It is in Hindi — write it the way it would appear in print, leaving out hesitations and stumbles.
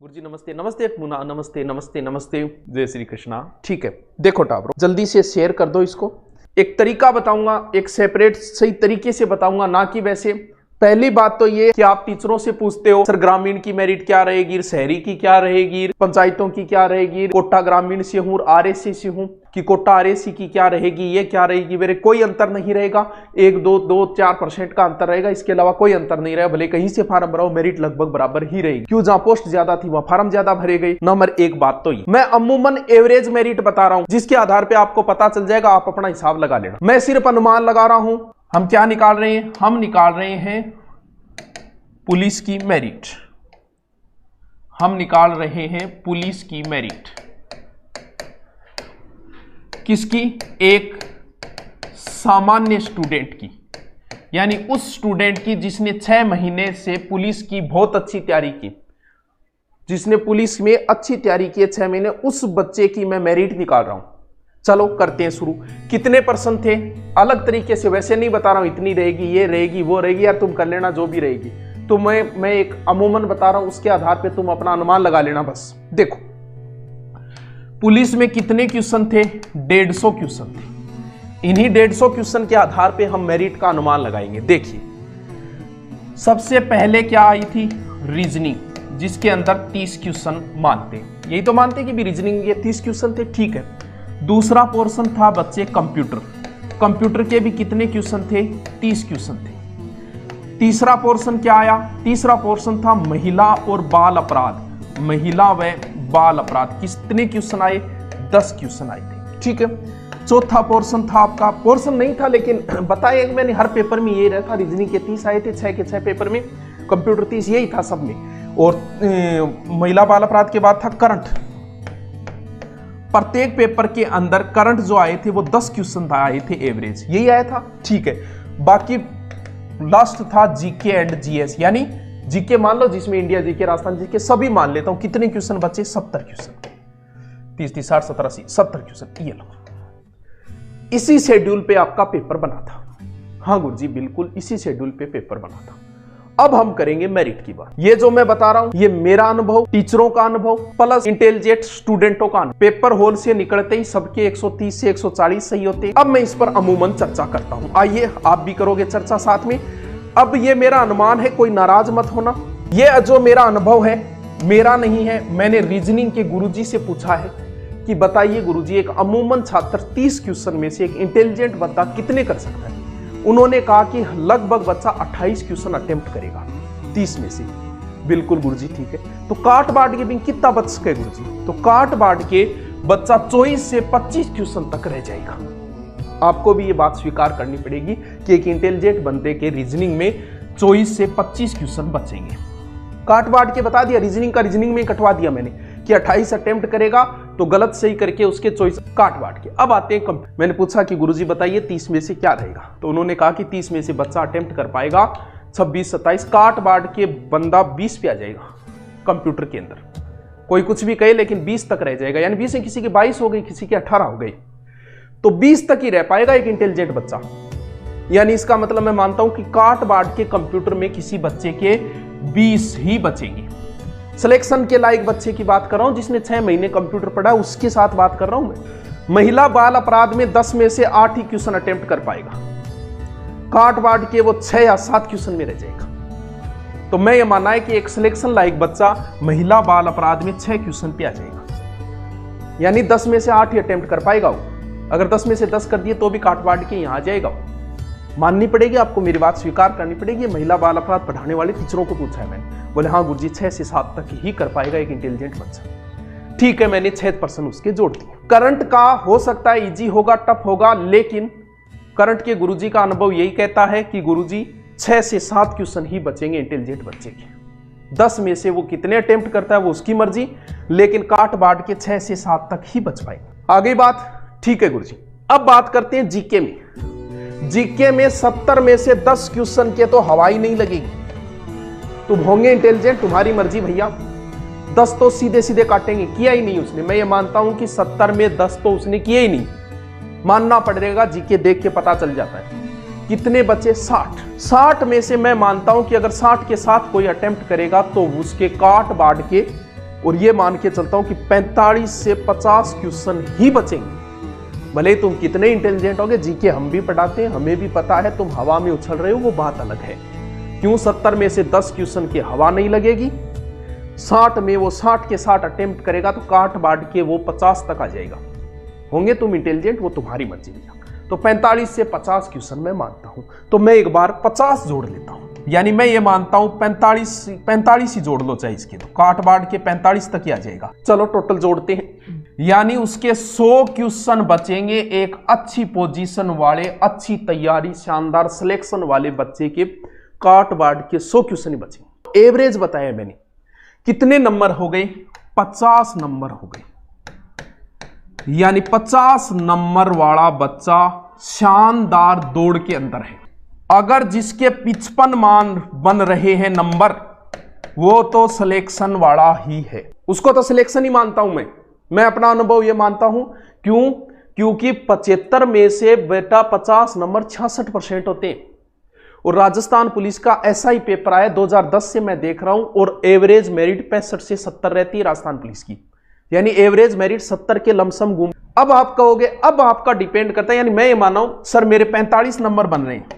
गुरुजी नमस्ते नमस्ते मुना नमस्ते नमस्ते नमस्ते जय श्री कृष्णा। ठीक है, देखो टाबरो जल्दी से शेयर कर दो इसको। एक तरीका बताऊंगा, एक सेपरेट सही तरीके से बताऊंगा, ना कि वैसे। पहली बात तो ये कि आप टीचरों से पूछते हो सर ग्रामीण की मेरिट क्या रहेगी, शहरी की क्या रहेगी, पंचायतों की क्या रहेगी, कोटा ग्रामीण से हूँ आरएसी से हूँ कि कोटा आरएसी की क्या रहेगी, ये क्या रहेगी। मेरे कोई अंतर नहीं रहेगा, 1-2-4% का अंतर रहेगा, इसके अलावा कोई अंतर नहीं रहेगा। भले कहीं से फार्म भराओ मेरिट लगभग बराबर ही रहेगी। क्यों, जहां पोस्ट ज्यादा थी वहां फार्म ज्यादा भरे गए। नंबर एक बात तो ये मैं अमूमन एवरेज मेरिट बता रहा हूं, जिसके आधार पर आपको पता चल जाएगा, आप अपना हिसाब लगा लेना। मैं सिर्फ अनुमान लगा रहा हूं। हम क्या निकाल रहे हैं, हम निकाल रहे हैं पुलिस की मेरिट। हम निकाल रहे हैं पुलिस की मेरिट। किसकी, एक सामान्य स्टूडेंट की, यानी उस स्टूडेंट की जिसने 6 महीने से पुलिस की बहुत अच्छी तैयारी की, जिसने पुलिस में अच्छी तैयारी की 6 महीने, उस बच्चे की मैं मेरिट निकाल रहा हूं। चलो करते हैं शुरू। कितने परसेंट थे, अलग तरीके से, वैसे नहीं बता रहा हूं इतनी रहेगी, ये रहेगी, वो रहेगी, यार तुम कर लेना जो भी रहेगी। तो मैं एक अमूमन बता रहा हूं, उसके आधार पे तुम अपना अनुमान लगा लेना बस। देखो पुलिस में कितने क्वेश्चन थे, 150 क्वेश्चन थे। इन्हीं 150 क्वेश्चन के आधार पे हम मेरिट का अनुमान लगाएंगे। देखिए सबसे पहले क्या आई थी, रीजनिंग, जिसके अंदर 30 क्वेश्चन मानते, यही तो मानते कि भी रीजनिंग ये 30 क्वेश्चन थे, ठीक है। दूसरा पोर्शन था बच्चे कंप्यूटर, कंप्यूटर के भी कितने क्वेश्चन थे, 30 क्वेश्चन थे। तीसरा पोर्शन क्या आया, तीसरा पोर्शन था महिला और बाल अपराध, महिला व बाल अपराध, कितने क्वेश्चन आए, 10 क्वेश्चन आए थे, ठीक है। चौथा पोर्शन था आपका, पोर्शन नहीं था लेकिन बताया मैंने, हर पेपर में यही रहता, रीजनिंग के 30 आए थे, 6 के 6 पेपर में, कंप्यूटर 30, यही था सब में। और महिला बाल अपराध के बाद था करंट। प्रत्येक पेपर के अंदर करंट जो आए थे वो 10 क्वेश्चन आए थे एवरेज, यही आया था, ठीक है। बाकी लास्ट था जीके एंड जीएस, यानी जीके मान लो जिसमें इंडिया जीके, राजस्थान जीके सभी मान लेता हूं। कितने क्वेश्चन बचे, 70 क्वेश्चन, 30, 60, 70, 80, 70 क्वेश्चन। ये लो, इसी शेड्यूल पे आपका पेपर बना था। हाँ गुरुजी बिल्कुल इसी शेड्यूल पे पेपर बना था। अब हम करेंगे मेरिट की बात। ये जो मैं बता रहा हूं ये मेरा अनुभव, टीचरों का अनुभव, प्लस इंटेलिजेंट स्टूडेंटों का अनुभव। पेपर हॉल से निकलते ही सबके 130 से 140 सही होते। अब मैं इस पर अमूमन चर्चा करता हूं, आइए आप भी करोगे चर्चा साथ में। अब ये मेरा अनुमान है, कोई नाराज मत होना। ये जो मेरा अनुभव है मेरा नहीं है, मैंने रीजनिंग के गुरुजी से पूछा है कि बताइए गुरुजी एक अमूमन छात्र 30 क्वेश्चन में से एक इंटेलिजेंट बंदा कितने कर सकता है। उन्होंने कहा कि लगभग बच्चा 28 क्वेश्चन अटेम्प्ट करेगा 30 में से। बिल्कुल गुरुजी ठीक है, तो काट बांट के भी कितना बच सके गुरुजी, तो काट बांट के बच्चा 24 से 25 क्वेश्चन तक रह जाएगा। आपको भी ये बात स्वीकार करनी पड़ेगी कि एक इंटेलिजेंट बंदे के रीजनिंग में 24 से 25 क्वेश्चन बचेंगे। काट बांट के बता दिया, रीजनिंग का रीजनिंग में कटवा दिया मैंने कि 28 अटेम्प्ट करेगा तो गलत सही करके उसके 24 काट बांट के। अब आते हैं मैंने पूछा कि गुरुजी बताइए 30 में से क्या रहेगा, तो उन्होंने कहा कि 30 में से बच्चा अटेम्प्ट कर पाएगा 26-27, काट बांट के बंदा 20 पे आ जाएगा कंप्यूटर के अंदर। कोई कुछ भी कहे लेकिन 20 तक रह जाएगा, यानी 20 में किसी की 22 हो गई, किसी की 18 हो गई, तो 20 तक ही रह पाएगा एक इंटेलिजेंट बच्चा। यानी इसका मतलब मैं मानता हूं कि काट बांट के कंप्यूटर में किसी बच्चे के 20 ही बचेंगे। सिलेक्शन के लायक बच्चे की बात कर रहा हूं जिसने 6 महीने कंप्यूटर पढ़ा, उसके साथ बात कर रहा हूं मैं। महिला बाल अपराध में 10 में से 8 ही क्वेश्चन अटेम्प्ट कर पाएगा, काट बांट के वो 6 या 7 क्वेश्चन में रह जाएगा। तो मैं ये मानना है कि एक सिलेक्शन लायक बच्चा महिला बाल अपराध में 6 क्वेश्चन पे आ जाएगा, यानी 10 में से 8 ही अटेम्प्ट कर पाएगा वो। अगर 10 में से 10 कर दिए तो भी काट बांट के यहां आ जाएगा वो। माननी पड़ेगी आपको, मेरी बात स्वीकार करनी पड़ेगी। महिला बाल अपराध पढ़ाने वाले टीचरों को पूछा है मैंने, बोले हाँ गुरुजी 6 से 7 तक ही कर पाएगा एक इंटेलिजेंट बच्चा। ठीक है, मैंने 6% उसके जोड़ दिए। करंट का हो सकता है इजी होगा, टफ होगा, लेकिन करंट के गुरुजी का अनुभव यही कहता है कि गुरुजी 6 से 7 क्वेश्चन ही बचेंगे इंटेलिजेंट बच्चे के। 10 में से वो कितने अटेम्प्ट करता है वो उसकी मर्जी, लेकिन काट बांट के 6 से 7 तक ही बच पाएगा। आगे बात, ठीक है गुरुजी। अब बात करते हैं जीके में। जीके में 70 में से 10 क्वेश्चन के तो हवा ही नहीं लगेगी। तुम होंगे इंटेलिजेंट, तुम्हारी मर्जी भैया, 10 तो सीधे सीधे काटेंगे। किया ही नहीं उसने, मैं ये मानता हूं कि 70 में 10 तो उसने किया ही नहीं। मानना पड़ेगा, जीके देख के पता चल जाता है। कितने बचे, 60 में से मैं मानता हूं कि अगर 60 के साथ कोई अटेम्प्ट करेगा तो उसके काट बांट के और ये मान के चलता हूं कि 45 से 50 क्वेश्चन ही बचेंगे। भले तुम कितने इंटेलिजेंट होगे, जीके हम भी पढ़ाते हैं, हमें भी पता है, तुम हवा में उछल रहे हो वो बात अलग है। क्यों 70 में से 10 क्वेश्चन की हवा नहीं लगेगी, 60 में वो 60 के 60 अटेम्प्ट करेगा तो काट बांट के वो 50 तक आ जाएगा। होंगे तुम इंटेलिजेंट, वो तुम्हारी मर्जी भैया। तो 45 से 50 क्वेश्चन मैं मानता हूं, तो मैं एक बार 50 जोड़ लेता हूं, यानी मैं ये मानता हूं 45 ही जोड़ लो चाहे इसके, तो काट बांट के 45 तक ही आ जाएगा। चलो टोटल जोड़ते हैं, यानी उसके 100 क्वेश्चन बचेंगे एक अच्छी पोजीशन वाले, अच्छी तैयारी, शानदार सिलेक्शन वाले बच्चे के काट बांट के 100 क्वेश्चन ही बचेंगे। एवरेज बताया मैंने, कितने नंबर हो गए, 50 नंबर हो गए, यानी 50 नंबर वाला बच्चा शानदार दौड़ के अंदर है। अगर जिसके 55 मान बन रहे हैं नंबर, वो तो सिलेक्शन वाला ही है, उसको तो सिलेक्शन ही मानता हूं मैं अपना अनुभव ये मानता हूं। क्यों? क्योंकि 75 में से बेटा 50 नंबर 66% होते हैं। और राजस्थान पुलिस का ऐसा ही पेपर आया 2010 से मैं देख रहा हूं, और एवरेज मेरिट 65 से 70 रहती है राजस्थान पुलिस की, यानी एवरेज मेरिट 70 के लमसम घूम। अब आप कहोगे, अब आपका डिपेंड करता है, यानी मैं ये माना हूं सर मेरे 45 नंबर बन रहे हैं,